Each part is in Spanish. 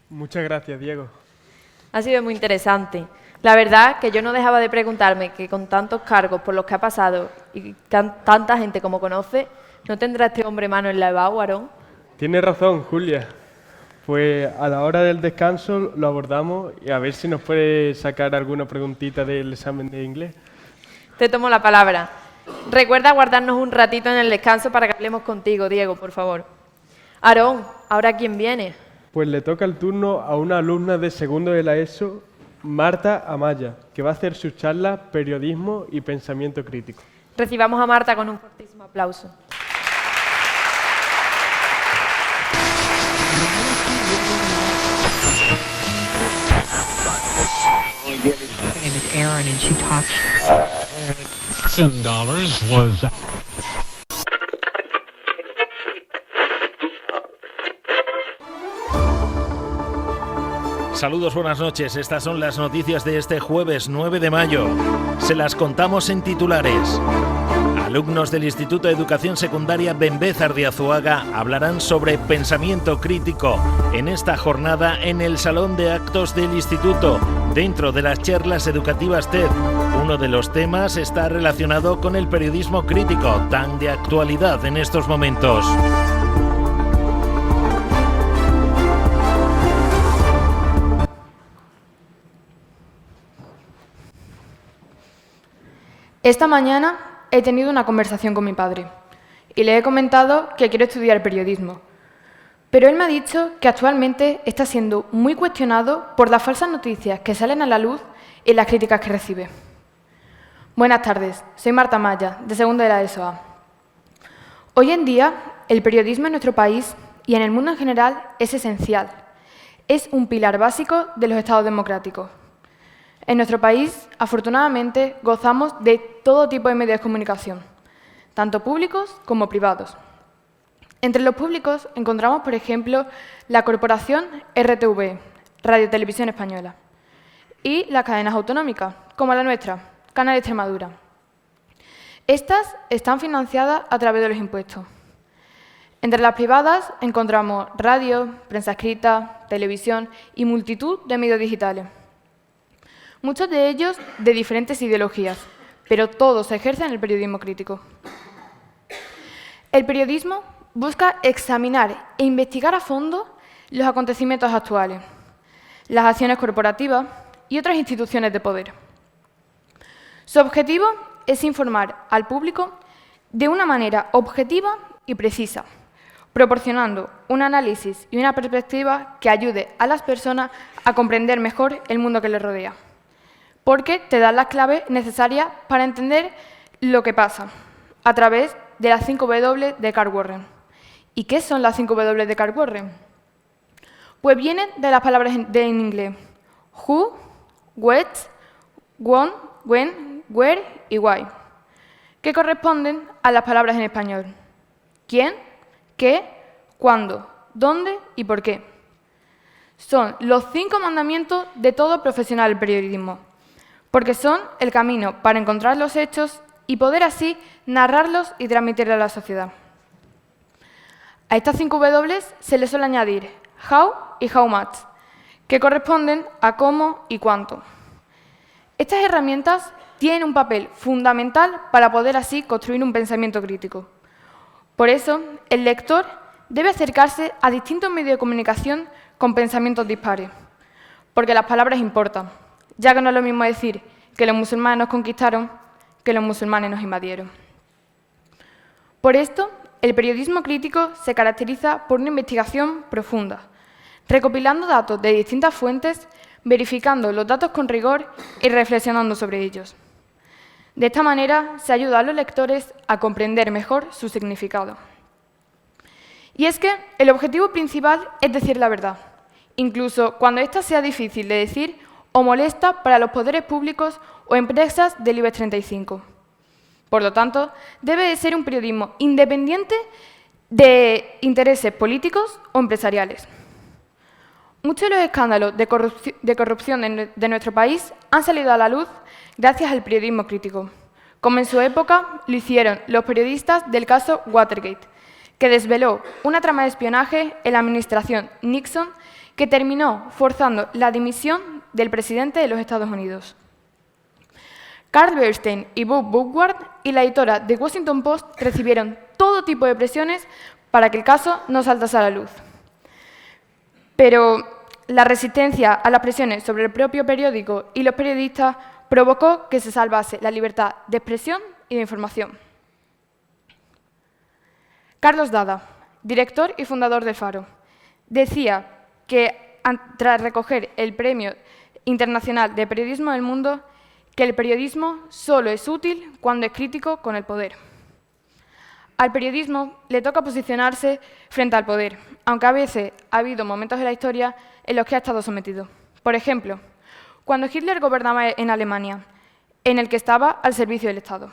Muchas gracias, Diego. Ha sido muy interesante. La verdad que yo no dejaba de preguntarme que con tantos cargos por los que ha pasado y tanta gente como conoce, ¿no tendrá este hombre mano en la EBAU, Aarón? Tienes razón, Julia. Pues a la hora del descanso lo abordamos y a ver si nos puede sacar alguna preguntita del examen de inglés. Te tomo la palabra. Recuerda guardarnos un ratito en el descanso para que hablemos contigo, Diego, por favor. Aarón, ¿ahora quién viene? Pues le toca el turno a una alumna de segundo de la ESO, Marta Amaya, que va a hacer su charla Periodismo y Pensamiento Crítico. Recibamos a Marta con un fortísimo aplauso. Her name is Erin, and she talks. $10 was. Saludos, buenas noches. Estas son las noticias de este jueves 9 de mayo. Se las contamos en titulares. Alumnos del Instituto de Educación Secundaria Benbézar de Azuaga hablarán sobre pensamiento crítico en esta jornada en el Salón de Actos del Instituto, dentro de las charlas educativas TED. Uno de los temas está relacionado con el periodismo crítico, tan de actualidad en estos momentos. Esta mañana he tenido una conversación con mi padre y le he comentado que quiero estudiar periodismo, pero él me ha dicho que actualmente está siendo muy cuestionado por las falsas noticias que salen a la luz y las críticas que recibe. Buenas tardes, soy Marta Amaya, de segundo de la ESO. Hoy en día, el periodismo en nuestro país y en el mundo en general es esencial. Es un pilar básico de los estados democráticos. En nuestro país, afortunadamente, gozamos de todo tipo de medios de comunicación, tanto públicos como privados. Entre los públicos encontramos, por ejemplo, la corporación RTV, Radio Televisión Española, y las cadenas autonómicas, como la nuestra, Canal Extremadura. Estas están financiadas a través de los impuestos. Entre las privadas encontramos radio, prensa escrita, televisión y multitud de medios digitales. Muchos de ellos de diferentes ideologías, pero todos ejercen el periodismo crítico. El periodismo busca examinar e investigar a fondo los acontecimientos actuales, las acciones corporativas y otras instituciones de poder. Su objetivo es informar al público de una manera objetiva y precisa, proporcionando un análisis y una perspectiva que ayude a las personas a comprender mejor el mundo que les rodea, porque te dan las claves necesarias para entender lo que pasa a través de las 5 W de Carl Warren. ¿Y qué son las 5 W de Carl Warren? Pues vienen de las palabras en inglés who, what, when, where y why, que corresponden a las palabras en español: quién, qué, cuándo, dónde y por qué. Son los 5 mandamientos de todo profesional del periodismo, porque son el camino para encontrar los hechos y poder así narrarlos y transmitirlos a la sociedad. A estas 5 W se le suele añadir how y how much, que corresponden a cómo y cuánto. Estas herramientas tienen un papel fundamental para poder así construir un pensamiento crítico. Por eso, el lector debe acercarse a distintos medios de comunicación con pensamientos dispares, porque las palabras importan, ya que no es lo mismo decir que los musulmanes nos conquistaron que los musulmanes nos invadieron. Por esto, el periodismo crítico se caracteriza por una investigación profunda, recopilando datos de distintas fuentes, verificando los datos con rigor y reflexionando sobre ellos. De esta manera, se ayuda a los lectores a comprender mejor su significado. Y es que el objetivo principal es decir la verdad, incluso cuando ésta sea difícil de decir o molesta para los poderes públicos o empresas del IBEX 35. Por lo tanto, debe de ser un periodismo independiente de intereses políticos o empresariales. Muchos de los escándalos de corrupción de nuestro país han salido a la luz gracias al periodismo crítico, como en su época lo hicieron los periodistas del caso Watergate, que desveló una trama de espionaje en la administración Nixon que terminó forzando la dimisión del presidente de los Estados Unidos. Carl Bernstein y Bob Woodward y la editora The Washington Post recibieron todo tipo de presiones para que el caso no saltase a la luz. Pero la resistencia a las presiones sobre el propio periódico y los periodistas provocó que se salvase la libertad de expresión y de información. Carlos Dada, director y fundador de Faro, decía que, tras recoger el Premio Internacional de Periodismo del Mundo, que el periodismo solo es útil cuando es crítico con el poder. Al periodismo le toca posicionarse frente al poder, aunque a veces ha habido momentos en la historia en los que ha estado sometido. Por ejemplo, cuando Hitler gobernaba en Alemania, en el que estaba al servicio del Estado.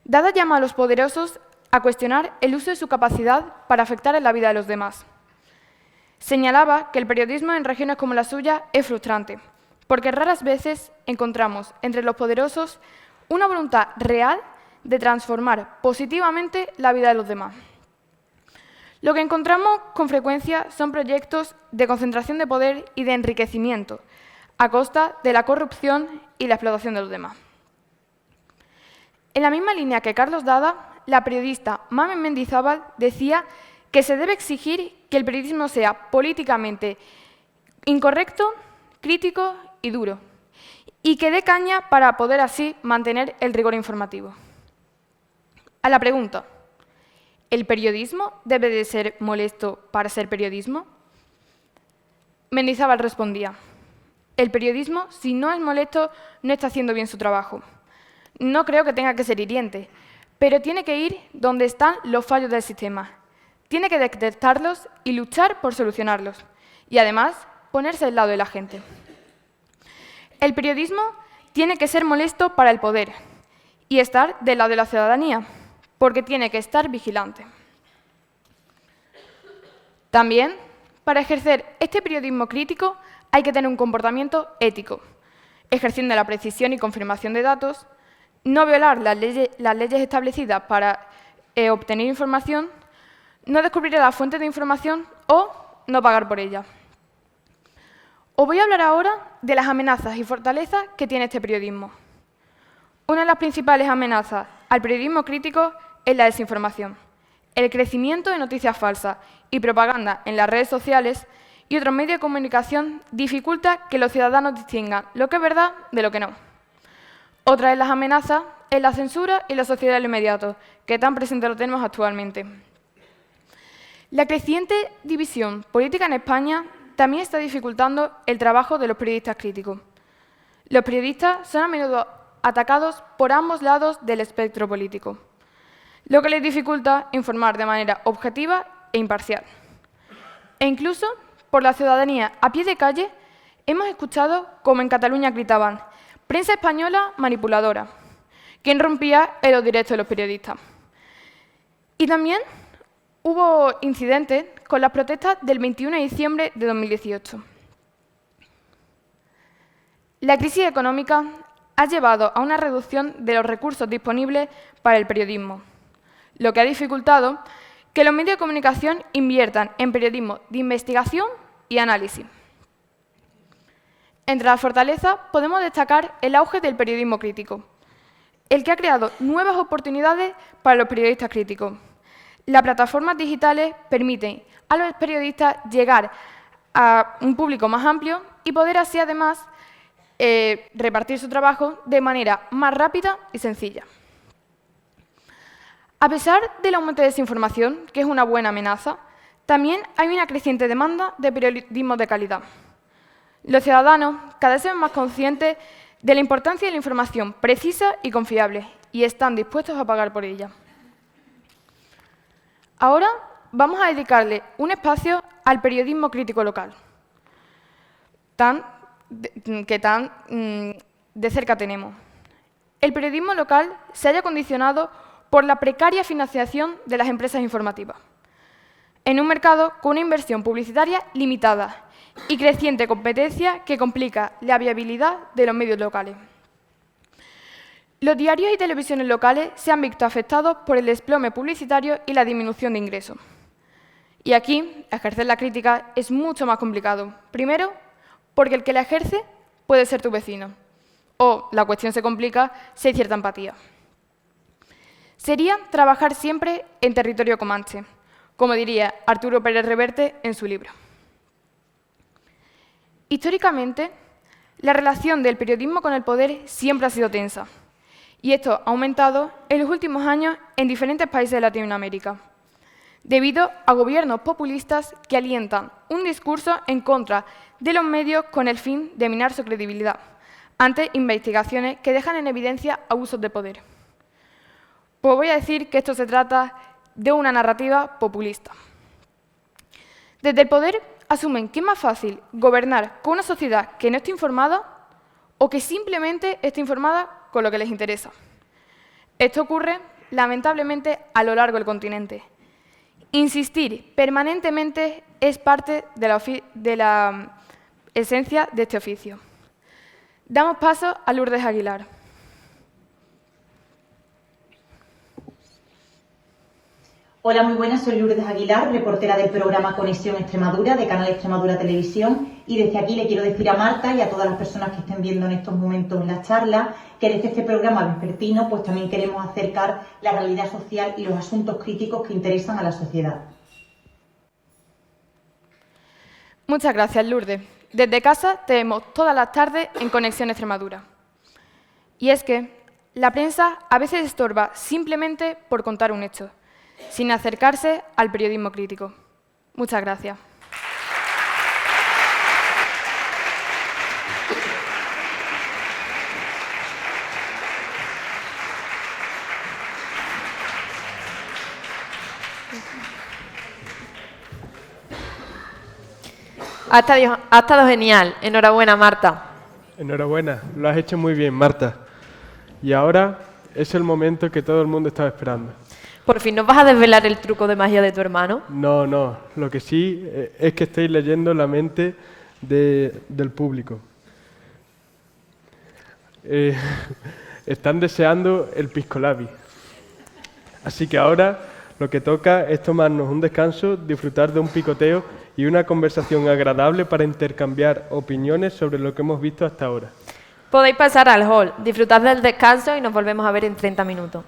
Dada llama a los poderosos a cuestionar el uso de su capacidad para afectar en la vida de los demás. Señalaba que el periodismo en regiones como la suya es frustrante, porque raras veces encontramos entre los poderosos una voluntad real de transformar positivamente la vida de los demás. Lo que encontramos con frecuencia son proyectos de concentración de poder y de enriquecimiento, a costa de la corrupción y la explotación de los demás. En la misma línea que Carlos Dada, la periodista Mamen Mendizábal decía que se debe exigir que el periodismo sea políticamente incorrecto, crítico y duro, y que dé caña para poder así mantener el rigor informativo. A la pregunta, ¿el periodismo debe de ser molesto para ser periodismo? Mendizábal respondía, el periodismo, si no es molesto, no está haciendo bien su trabajo. No creo que tenga que ser hiriente, pero tiene que ir donde están los fallos del sistema. Tiene que detectarlos y luchar por solucionarlos, y además ponerse al lado de la gente. El periodismo tiene que ser molesto para el poder y estar del lado de la ciudadanía, porque tiene que estar vigilante. También, para ejercer este periodismo crítico, hay que tener un comportamiento ético, ejerciendo la precisión y confirmación de datos, no violar las leyes establecidas para obtener información, no descubrir la fuente de información o no pagar por ella. Os voy a hablar ahora de las amenazas y fortalezas que tiene este periodismo. Una de las principales amenazas al periodismo crítico es la desinformación, el crecimiento de noticias falsas y propaganda en las redes sociales y otros medios de comunicación dificulta que los ciudadanos distingan lo que es verdad de lo que no. Otra de las amenazas es la censura y la sociedad del inmediato, que tan presente lo tenemos actualmente. La creciente división política en España también está dificultando el trabajo de los periodistas críticos. Los periodistas son a menudo atacados por ambos lados del espectro político, lo que les dificulta informar de manera objetiva e imparcial. E incluso, por la ciudadanía a pie de calle, hemos escuchado como en Cataluña gritaban «prensa española manipuladora», quien rompía en los directos de los periodistas. Y también hubo incidentes con las protestas del 21 de diciembre de 2018. La crisis económica ha llevado a una reducción de los recursos disponibles para el periodismo, lo que ha dificultado que los medios de comunicación inviertan en periodismo de investigación y análisis. Entre las fortalezas podemos destacar el auge del periodismo crítico, el que ha creado nuevas oportunidades para los periodistas críticos. Las plataformas digitales permiten a los periodistas llegar a un público más amplio y poder así, además, repartir su trabajo de manera más rápida y sencilla. A pesar del aumento de desinformación, que es una buena amenaza, también hay una creciente demanda de periodismo de calidad. Los ciudadanos cada vez son más conscientes de la importancia de la información precisa y confiable y están dispuestos a pagar por ella. Ahora vamos a dedicarle un espacio al periodismo crítico local, que tan de cerca tenemos. El periodismo local se halla condicionado por la precaria financiación de las empresas informativas, en un mercado con una inversión publicitaria limitada y creciente competencia que complica la viabilidad de los medios locales. Los diarios y televisiones locales se han visto afectados por el desplome publicitario y la disminución de ingresos. Y aquí, ejercer la crítica es mucho más complicado. Primero, porque el que la ejerce puede ser tu vecino. O la cuestión se complica si hay cierta empatía. Sería trabajar siempre en territorio comanche, como diría Arturo Pérez Reverte en su libro. Históricamente, la relación del periodismo con el poder siempre ha sido tensa, y esto ha aumentado en los últimos años en diferentes países de Latinoamérica, debido a gobiernos populistas que alientan un discurso en contra de los medios con el fin de minar su credibilidad ante investigaciones que dejan en evidencia abusos de poder. Pues voy a decir que esto se trata de una narrativa populista. Desde el poder asumen que es más fácil gobernar con una sociedad que no esté informada o que simplemente esté informada con lo que les interesa. Esto ocurre, lamentablemente, a lo largo del continente. Insistir permanentemente es parte de la esencia de este oficio. Damos paso a Lourdes Aguilar. Hola, muy buenas, soy Lourdes Aguilar, reportera del programa Conexión Extremadura de Canal Extremadura Televisión, y desde aquí le quiero decir a Marta y a todas las personas que estén viendo en estos momentos la charla que desde este programa vespertino pues también queremos acercar la realidad social y los asuntos críticos que interesan a la sociedad. Muchas gracias, Lourdes. Desde casa te vemos todas las tardes en Conexión Extremadura. Y es que la prensa a veces estorba simplemente por contar un hecho, sin acercarse al periodismo crítico. Muchas gracias. Ha estado genial. Enhorabuena, Marta. Enhorabuena, lo has hecho muy bien, Marta. Y ahora es el momento que todo el mundo estaba esperando. ¿Por fin nos vas a desvelar el truco de magia de tu hermano? No, lo que sí es que estoy leyendo la mente del público. Están deseando el pisco labi. Así que ahora lo que toca es tomarnos un descanso, disfrutar de un picoteo y una conversación agradable para intercambiar opiniones sobre lo que hemos visto hasta ahora. Podéis pasar al hall, disfrutad del descanso y nos volvemos a ver en 30 minutos.